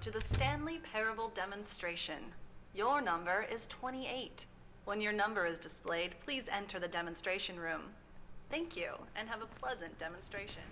to the Stanley Parable demonstration. Your number is 28. When your number is displayed, please enter the demonstration room. Thank you, and have a pleasant demonstration.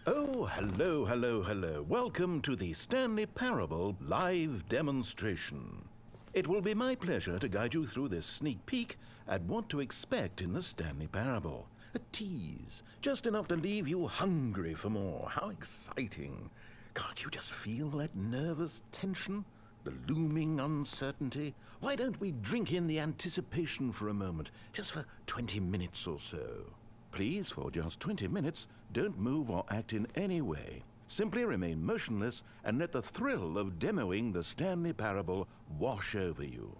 Oh, hello. Welcome to the Stanley Parable live demonstration. It will be my pleasure to guide you through this sneak peek at what to expect in the Stanley Parable. A tease, just enough to leave you hungry for more. How exciting. Can't you just feel that nervous tension? The looming uncertainty? Why don't we drink in the anticipation for a moment, just for 20 minutes or so? Please, for just 20 minutes, don't move or act in any way. Simply remain motionless and let the thrill of demoing the Stanley Parable wash over you.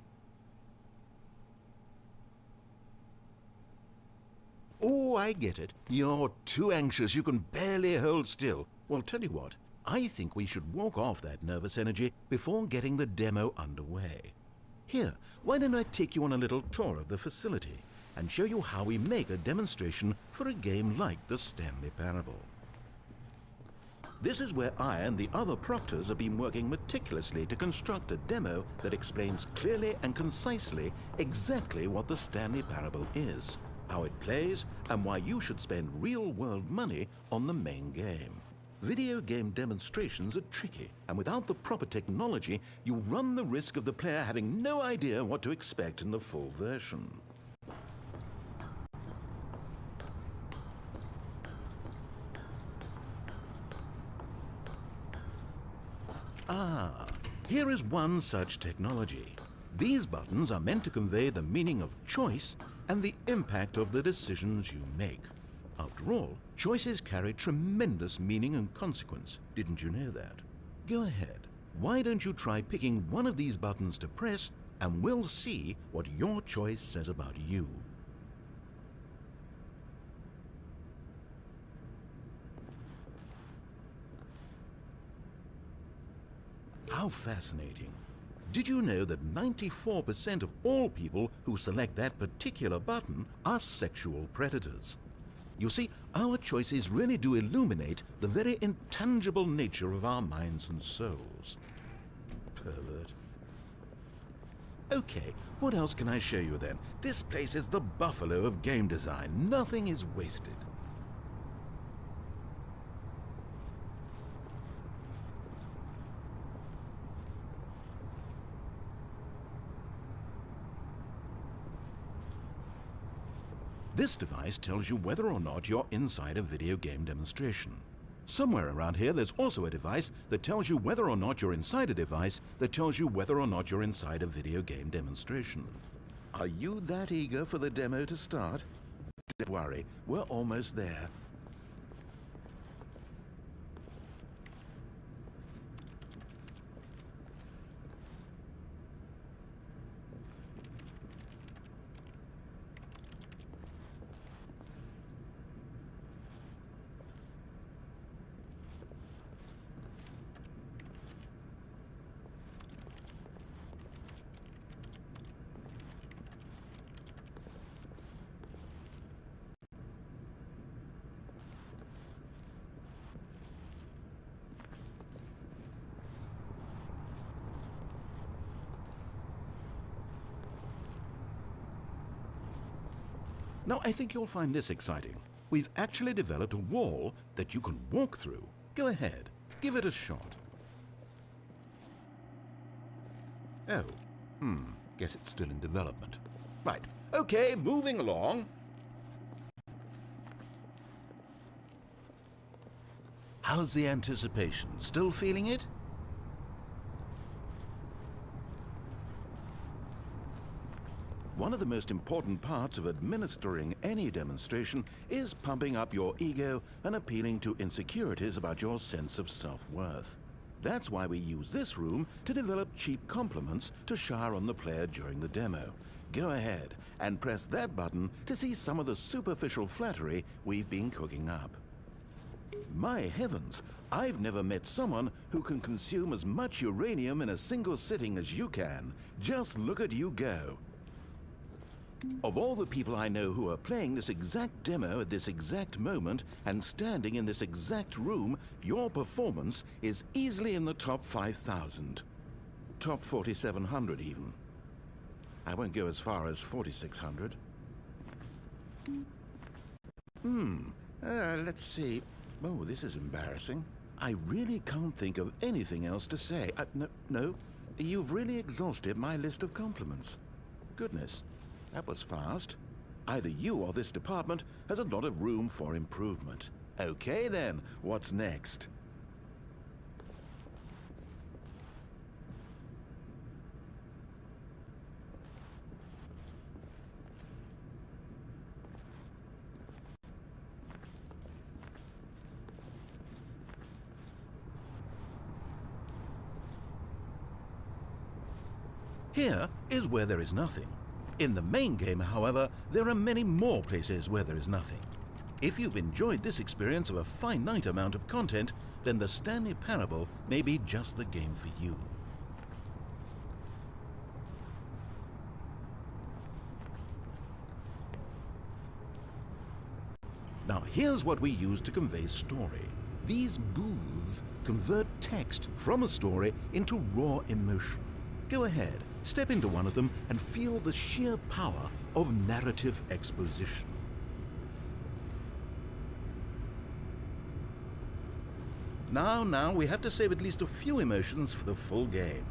Oh, I get it. You're too anxious. You can barely hold still. Well, tell you what. I think we should walk off that nervous energy before getting the demo underway. Here, why don't I take you on a little tour of the facility and show you how we make a demonstration for a game like the Stanley Parable. This is where I and the other proctors have been working meticulously to construct a demo that explains clearly and concisely exactly what the Stanley Parable is, how it plays, and why you should spend real-world money on the main game. Video game demonstrations are tricky, and without the proper technology, you run the risk of the player having no idea what to expect in the full version. Ah, here is one such technology. These buttons are meant to convey the meaning of choice and the impact of the decisions you make. After all, choices carry tremendous meaning and consequence. Didn't you know that? Go ahead. Why don't you try picking one of these buttons to press, and we'll see what your choice says about you. How fascinating. Did you know that 94% of all people who select that particular button are sexual predators? You see, our choices really do illuminate the very intangible nature of our minds and souls. Pervert. Okay, what else can I show you then? This place is the buffalo of game design. Nothing is wasted. This device tells you whether or not you're inside a video game demonstration. Somewhere around here there's also a device that tells you whether or not you're inside a device that tells you whether or not you're inside a video game demonstration. Are you that eager for the demo to start? Don't worry, we're almost there. Now, I think you'll find this exciting. We've actually developed a wall that you can walk through. Go ahead, give it a shot. Oh, guess it's still in development. Right, okay, moving along. How's the anticipation? Still feeling it? One of the most important parts of administering any demonstration is pumping up your ego and appealing to insecurities about your sense of self-worth. That's why we use this room to develop cheap compliments to shower on the player during the demo. Go ahead and press that button to see some of the superficial flattery we've been cooking up. My heavens, I've never met someone who can consume as much uranium in a single sitting as you can. Just look at you go. Of all the people I know who are playing this exact demo at this exact moment and standing in this exact room, your performance is easily in the top 5,000. Top 4,700 even. I won't go as far as 4,600. Let's see. Oh, this is embarrassing. I really can't think of anything else to say. No, you've really exhausted my list of compliments. Goodness. That was fast. Either you or this department has a lot of room for improvement. Okay then, what's next? Here is where there is nothing. In the main game, however, there are many more places where there is nothing. If you've enjoyed this experience of a finite amount of content, then the Stanley Parable may be just the game for you. Now here's what we use to convey story. These booths convert text from a story into raw emotion. Go ahead, step into one of them and feel the sheer power of narrative exposition. Now, we have to save at least a few emotions for the full game.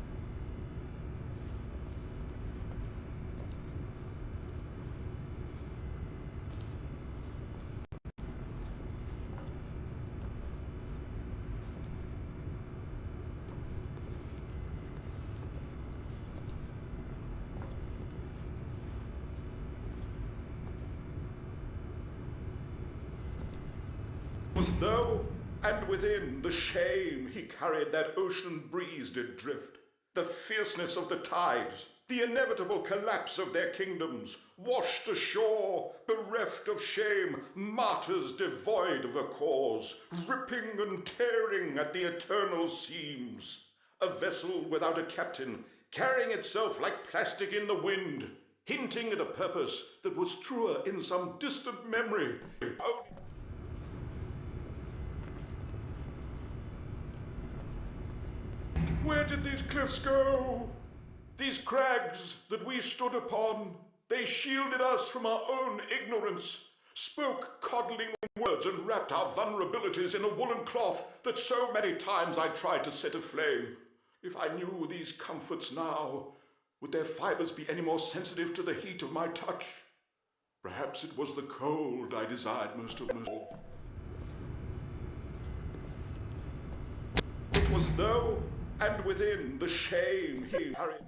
Was though, and within the shame he carried that ocean breeze did drift, the fierceness of the tides, the inevitable collapse of their kingdoms, washed ashore, bereft of shame, martyrs devoid of a cause, ripping and tearing at the eternal seams. A vessel without a captain, carrying itself like plastic in the wind, hinting at a purpose that was truer in some distant memory. Where did these cliffs go? These crags that we stood upon, they shielded us from our own ignorance, spoke coddling words and wrapped our vulnerabilities in a woolen cloth that so many times I tried to set aflame. If I knew these comforts now, would their fibers be any more sensitive to the heat of my touch? Perhaps it was the cold I desired most of all. It was though, and within the shame he carried.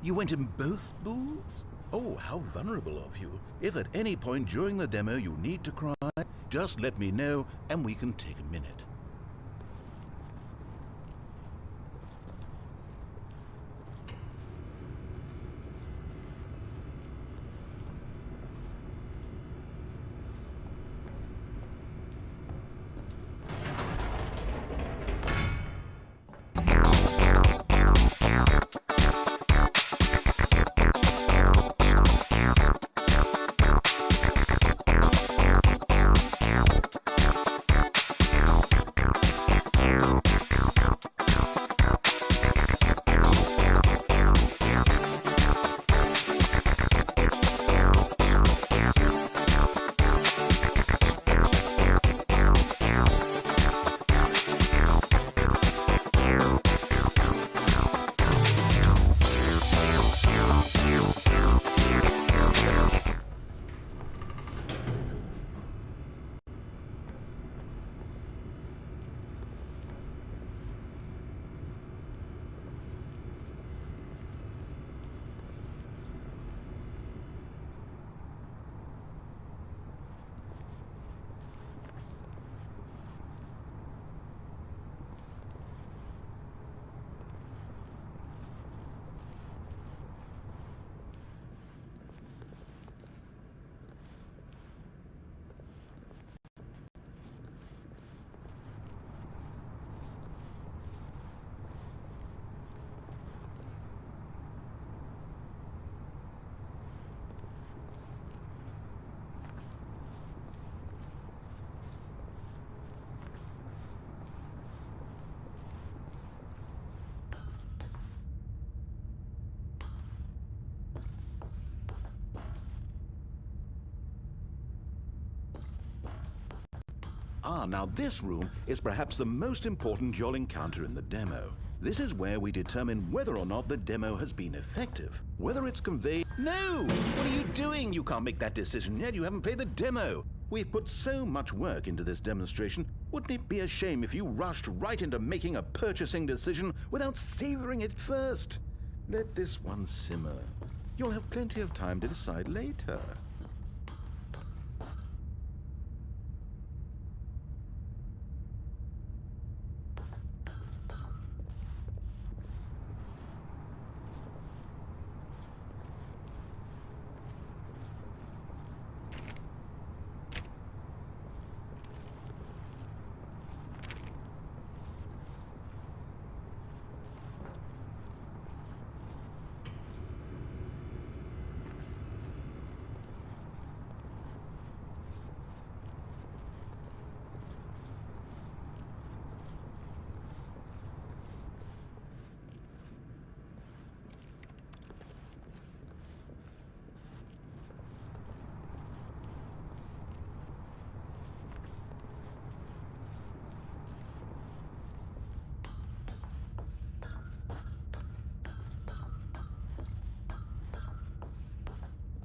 You went in both booths? Oh, how vulnerable of you. If at any point during the demo you need to cry, just let me know and we can take a minute. Ah, now this room is perhaps the most important you'll encounter in the demo. This is where we determine whether or not the demo has been effective. Whether it's conveyed... No! What are you doing? You can't make that decision yet. You haven't played the demo. We've put so much work into this demonstration. Wouldn't it be a shame if you rushed right into making a purchasing decision without savoring it first? Let this one simmer. You'll have plenty of time to decide later.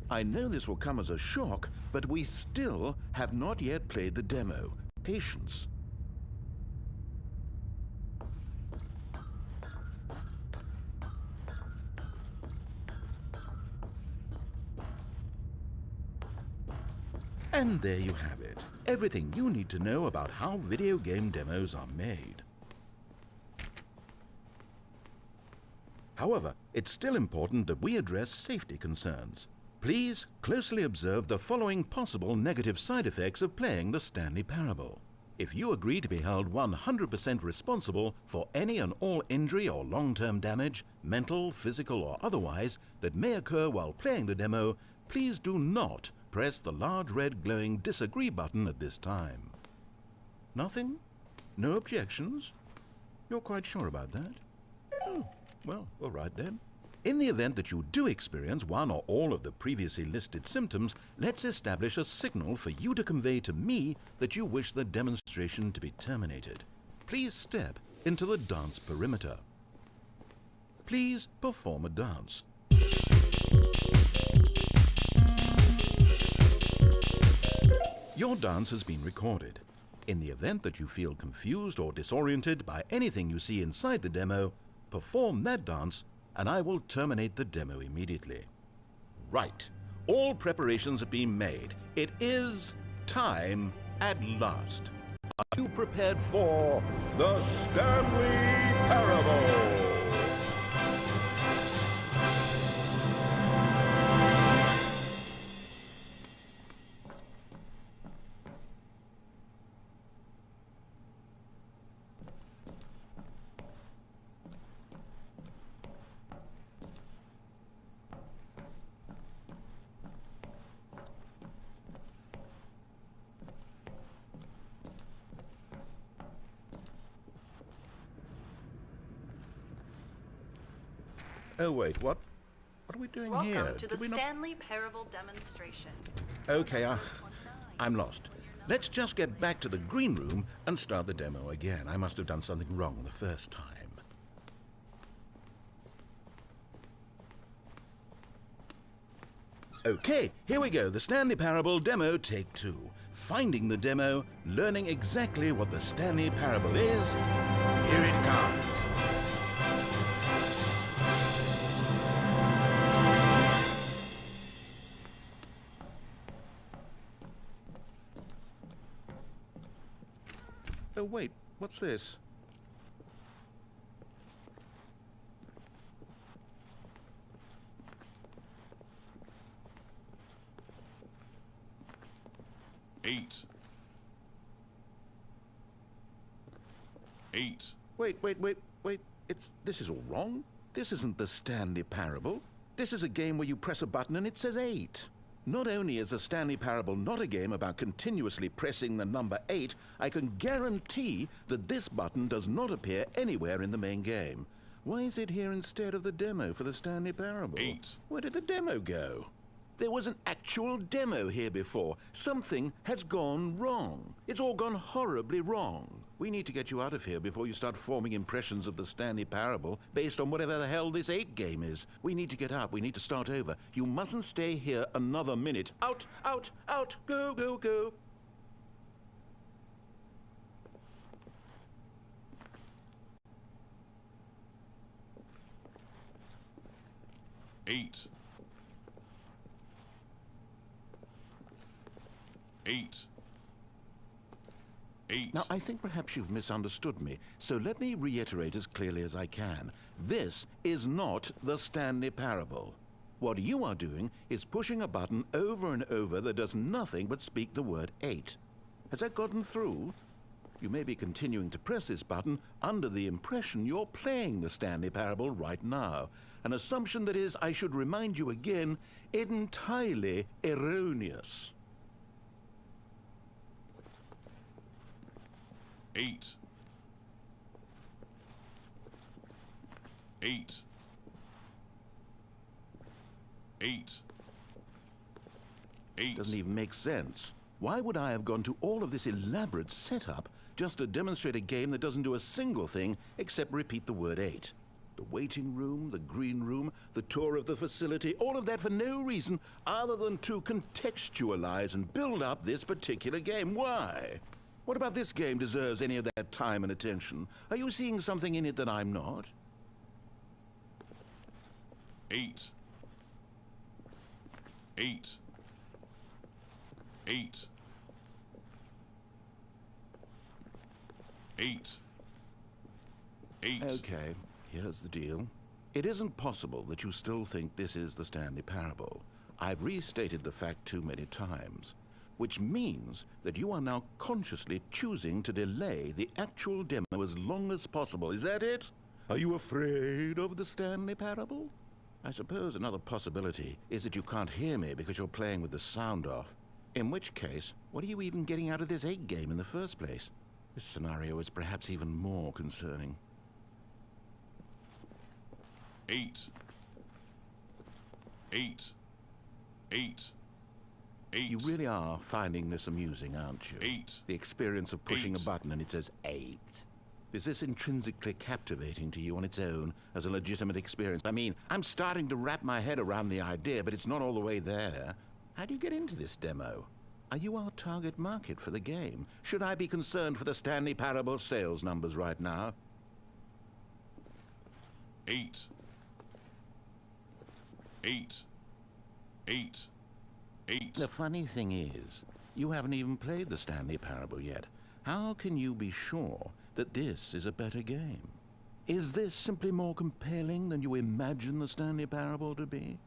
I know this will come as a shock, but we still have not yet played the demo. Patience. And there you have it. Everything you need to know about how video game demos are made. However, it's still important that we address safety concerns. Please closely observe the following possible negative side effects of playing the Stanley Parable. If you agree to be held 100% responsible for any and all injury or long-term damage, mental, physical or otherwise, that may occur while playing the demo, please do not press the large red glowing disagree button at this time. Nothing? No objections? You're quite sure about that? Oh, well, all right then. In the event that you do experience one or all of the previously listed symptoms, let's establish a signal for you to convey to me that you wish the demonstration to be terminated. Please step into the dance perimeter. Please perform a dance. Your dance has been recorded. In the event that you feel confused or disoriented by anything you see inside the demo, perform that dance and I will terminate the demo immediately. Right. All preparations have been made. It is time at last. Are you prepared for the Stanley Parable? Oh, wait, what are we doing here? Welcome to the Did we not... Stanley Parable demonstration. Okay, I'm lost. Let's just get back to the green room and start the demo again. I must have done something wrong the first time. Okay, here we go. The Stanley Parable demo, take 2. Finding the demo, learning exactly what the Stanley Parable is. Here it comes. Oh, wait, what's this? Eight. Wait. This is all wrong. This isn't the Stanley Parable. This is a game where you press a button and it says 8. Not only is the Stanley Parable not a game about continuously pressing the number 8, I can guarantee that this button does not appear anywhere in the main game. Why is it here instead of the demo for the Stanley Parable? 8. Where did the demo go? There was an actual demo here before. Something has gone wrong. It's all gone horribly wrong. We need to get you out of here before you start forming impressions of the Stanley Parable based on whatever the hell this 8 game is. We need to get out. We need to start over. You mustn't stay here another minute. Out, out, out. Go, go, go. Eight. 8. Now, I think perhaps you've misunderstood me, so let me reiterate as clearly as I can. This is not the Stanley Parable. What you are doing is pushing a button over and over that does nothing but speak the word 8. Has that gotten through? You may be continuing to press this button under the impression you're playing the Stanley Parable right now, an assumption that is, I should remind you again, entirely erroneous. 8. 8. 8. 8. Doesn't even make sense. Why would I have gone to all of this elaborate setup just to demonstrate a game that doesn't do a single thing except repeat the word 8? The waiting room, the green room, the tour of the facility, all of that for no reason other than to contextualize and build up this particular game. Why? What about this game deserves any of that time and attention? Are you seeing something in it that I'm not? 8. 8. 8. 8. 8. Okay, here's the deal. It isn't possible that you still think this is the Stanley Parable. I've restated the fact too many times, which means that you are now consciously choosing to delay the actual demo as long as possible. Is that it? Are you afraid of the Stanley Parable? I suppose another possibility is that you can't hear me because you're playing with the sound off. In which case, what are you even getting out of this 8 game in the first place? This scenario is perhaps even more concerning. 8. 8. 8. 8. You really are finding this amusing, aren't you? 8. The experience of pushing 8. a button and it says 8. Is this intrinsically captivating to you on its own as a legitimate experience? I mean, I'm starting to wrap my head around the idea, but it's not all the way there. How do you get into this demo? Are you our target market for the game? Should I be concerned for the Stanley Parable sales numbers right now? 8. 8, 8, 8, The funny thing is, you haven't even played the Stanley Parable yet. How can you be sure that this is a better game? Is this simply more compelling than you imagine the Stanley Parable to be?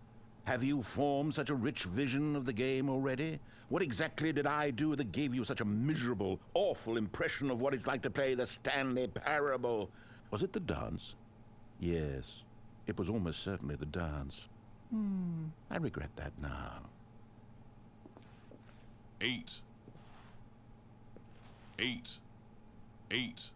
Have you formed such a rich vision of the game already? What exactly did I do that gave you such a miserable, awful impression of what it's like to play the Stanley Parable? Was it the dance? Yes, it was almost certainly the dance. I regret that now. 8, 8, 8,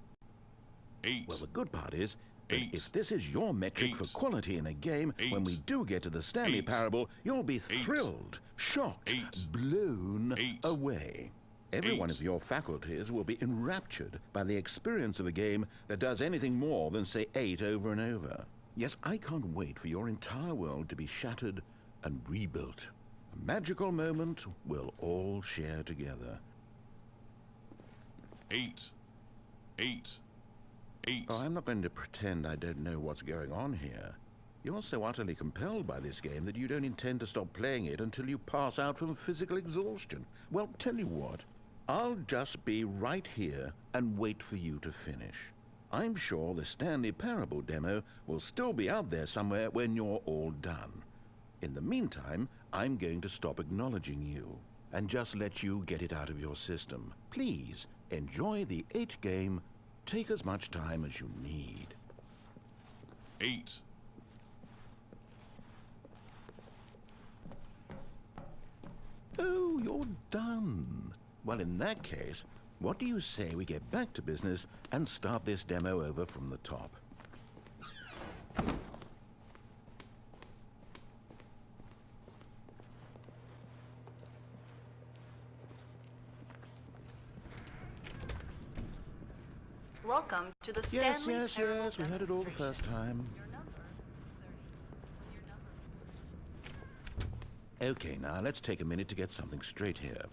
8, Well, the good part is that 8, if this is your metric for 8, quality in a game, when 8, we do get to the Stanley 8, Parable, you'll be thrilled, shocked, 8, blown 8, away. Every one 8. of your faculties will be enraptured by the experience of a game that does anything more than say 8 over and over. Yes, I can't wait for your entire world to be shattered and rebuilt. A magical moment we'll all share together. 8, 8, 8, Oh, I'm not going to pretend I don't know what's going on here. You're so utterly compelled by this game that you don't intend to stop playing it until you pass out from physical exhaustion. Well, tell you what, I'll just be right here and wait for you to finish. I'm sure the Stanley Parable demo will still be out there somewhere when you're all done. In the meantime, I'm going to stop acknowledging you and just let you get it out of your system. Please, enjoy the 8 game. Take as much time as you need. 8, Oh, you're done. Well, in that case, what do you say we get back to business and start this demo over from the top? Welcome to the Yes, Stanley yes, Parable yes, we heard it all the demonstration. first time. Your number is 30. When your number Okay, now let's take a minute to get something straight here.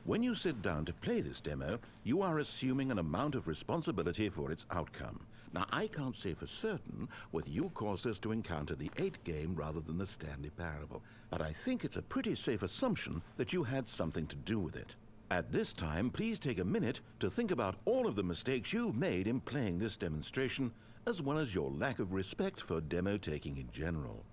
When you sit down to play this demo, you are assuming an amount of responsibility for its outcome. Now, I can't say for certain whether you caused us to encounter the 8 game rather than the Stanley Parable, but I think it's a pretty safe assumption that you had something to do with it. At this time, please take a minute to think about all of the mistakes you've made in playing this demonstration, as well as your lack of respect for demo taking in general.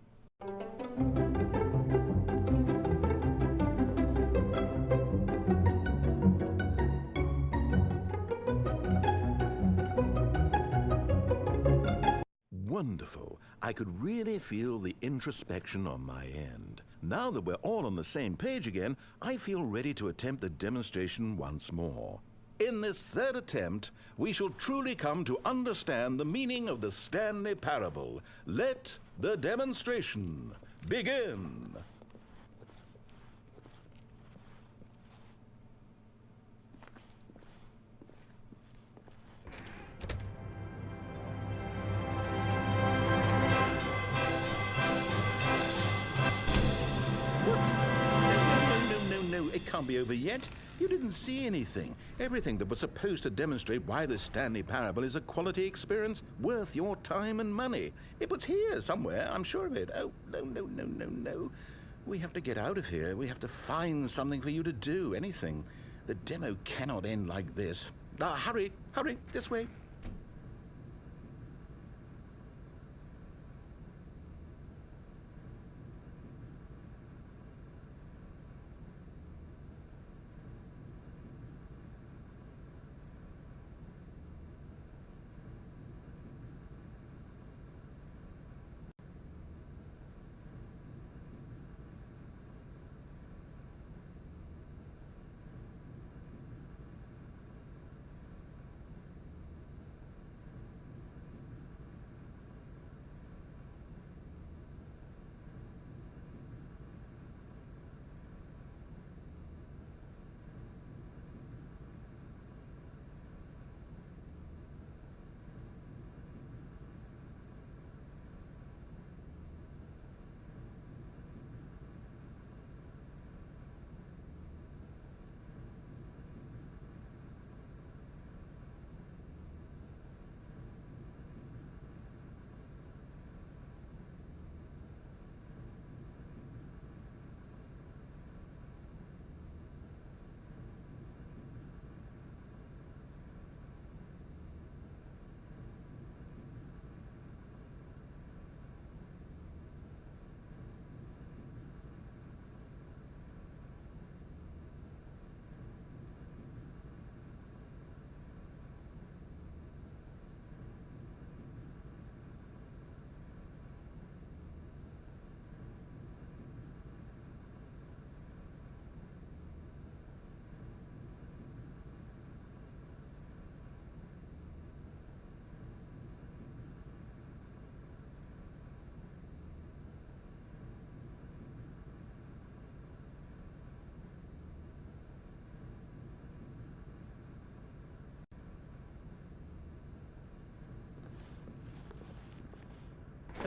Wonderful. I could really feel the introspection on my end. Now that we're all on the same page again, I feel ready to attempt the demonstration once more. In this third attempt, we shall truly come to understand the meaning of the Stanley Parable. Let the demonstration begin. No, it can't be over yet. You didn't see anything. Everything that was supposed to demonstrate why the Stanley Parable is a quality experience worth your time and money. It was here somewhere, I'm sure of it. Oh, no. We have to get out of here. We have to find something for you to do, anything. The demo cannot end like this. Hurry, this way.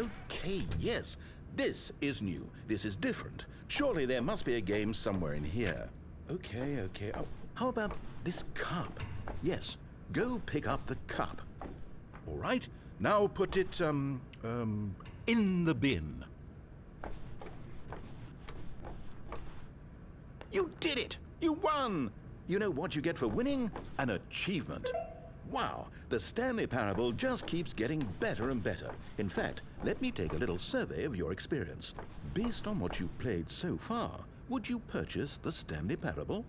Okay, yes. This is new. This is different. Surely there must be a game somewhere in here. Okay. Oh, how about this cup? Yes, go pick up the cup. All right, now put it, in the bin. You did it! You won! You know what you get for winning? An achievement. Wow, the Stanley Parable just keeps getting better and better. In fact, let me take a little survey of your experience. Based on what you've played so far, would you purchase the Stanley Parable?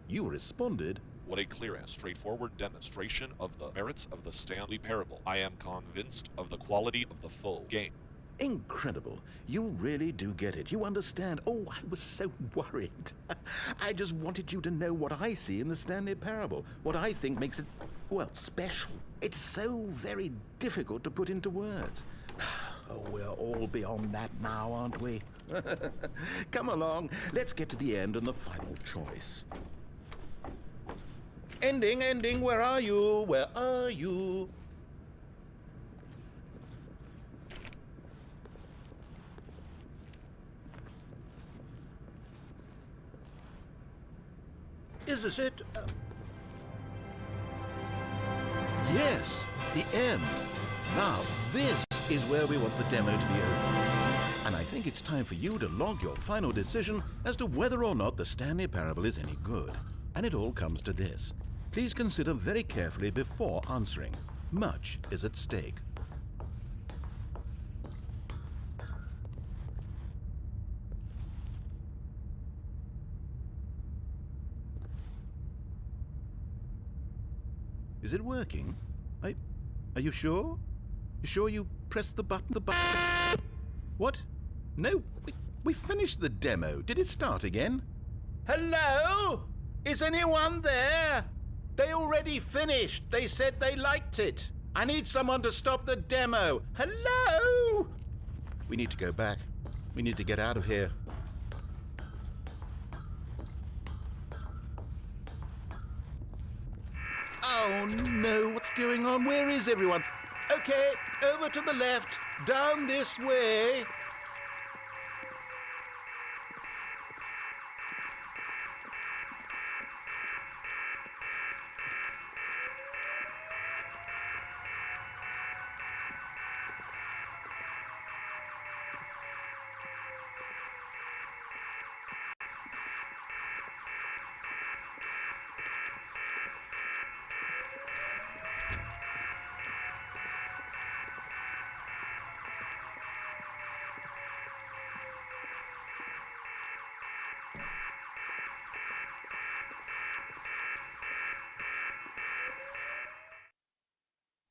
You responded, What a clear and straightforward demonstration of the merits of the Stanley Parable. I am convinced of the quality of the full game. incredible. You really do get it. You understand. Oh, I was so worried. I just wanted you to know what I see in the Stanley Parable, what I think makes it, well, special. It's so very difficult to put into words. Oh, we're all beyond that now, aren't we? Come along, let's get to the end and the final choice. Ending, where are you? Where are you? Is this it? Yes, the end. Now, this is where we want the demo to be over. And I think it's time for you to log your final decision as to whether or not the Stanley Parable is any good. And it all comes to this. Please consider very carefully before answering. Much is at stake. Is it working? Are you sure? You sure you pressed the button? What? No, we finished the demo. Did it start again? Hello? Is anyone there? They already finished. They said they liked it. I need someone to stop the demo. Hello? We need to go back. We need to get out of here. Oh no, what's going on? Where is everyone? Okay, over to the left, down this way.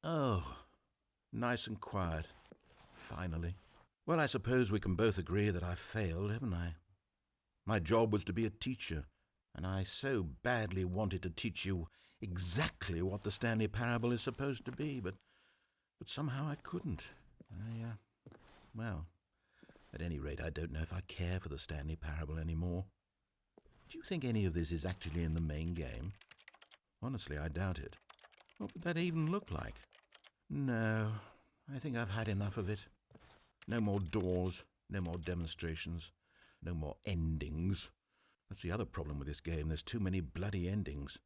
Oh, nice and quiet. Finally. Well, I suppose we can both agree that I failed, haven't I? My job was to be a teacher, and I so badly wanted to teach you exactly what the Stanley Parable is supposed to be, but somehow I couldn't. Well, at any rate, I don't know if I care for the Stanley Parable anymore. Do you think any of this is actually in the main game? Honestly, I doubt it. What would that even look like? No, I think I've had enough of it. No more doors, no more demonstrations, no more endings. That's the other problem with this game. There's too many bloody endings.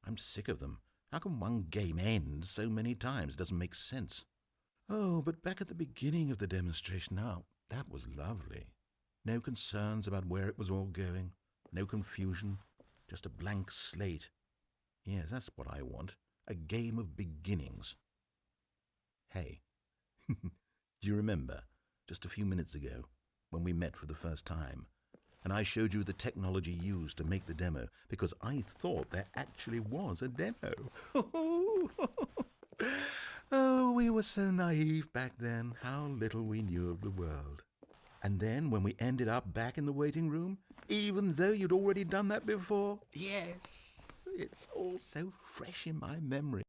I'm sick of them. How can one game end so many times? It doesn't make sense. Oh, but back at the beginning of the demonstration, now, that was lovely. No concerns about where it was all going. No confusion. Just a blank slate. Yes, that's what I want. A game of beginnings. Hey, do you remember, just a few minutes ago, when we met for the first time, and I showed you the technology used to make the demo, because I thought there actually was a demo. Oh, we were so naive back then, how little we knew of the world. And then, when we ended up back in the waiting room, even though you'd already done that before, yes, it's all so fresh in my memory.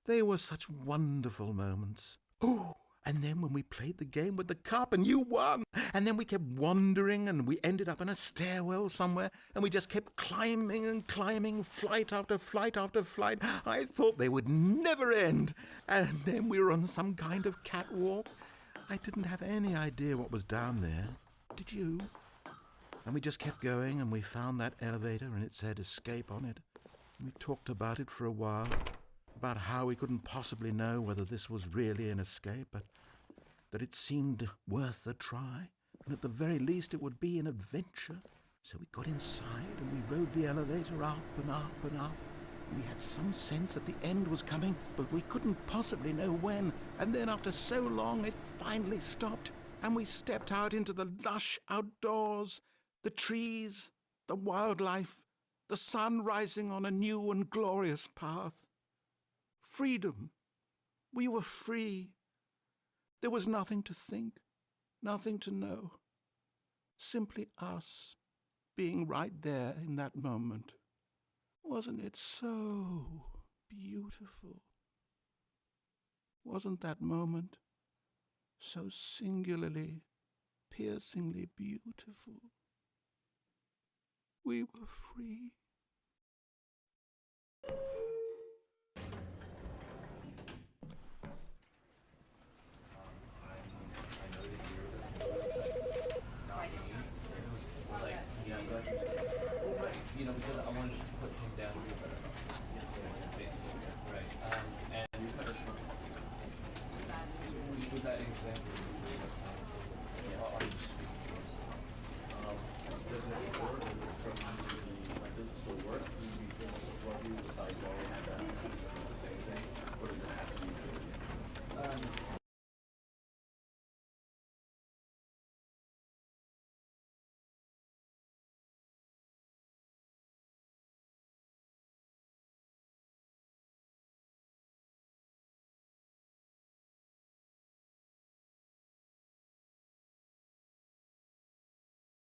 They were such wonderful moments. Oh, And then when we played the game with the cup and you won, and then we kept wandering and we ended up in a stairwell somewhere and we just kept climbing and climbing, flight after flight after flight. I thought they would never end. And then we were on some kind of catwalk. I didn't have any idea what was down there. Did you? And we just kept going and we found that elevator and it said escape on it. We talked about it for a while, about how we couldn't possibly know whether this was really an escape, but that it seemed worth a try, and at the very least it would be an adventure. So we got inside and we rode the elevator up and up and up. We had some sense that the end was coming, but we couldn't possibly know when. And then after so long it finally stopped, and we stepped out into the lush outdoors, the trees, the wildlife, the sun rising on a new and glorious path. Freedom. We were free. There was nothing to think, nothing to know. Simply us being right there in that moment. Wasn't it so beautiful? Wasn't that moment so singularly, piercingly beautiful? We were free.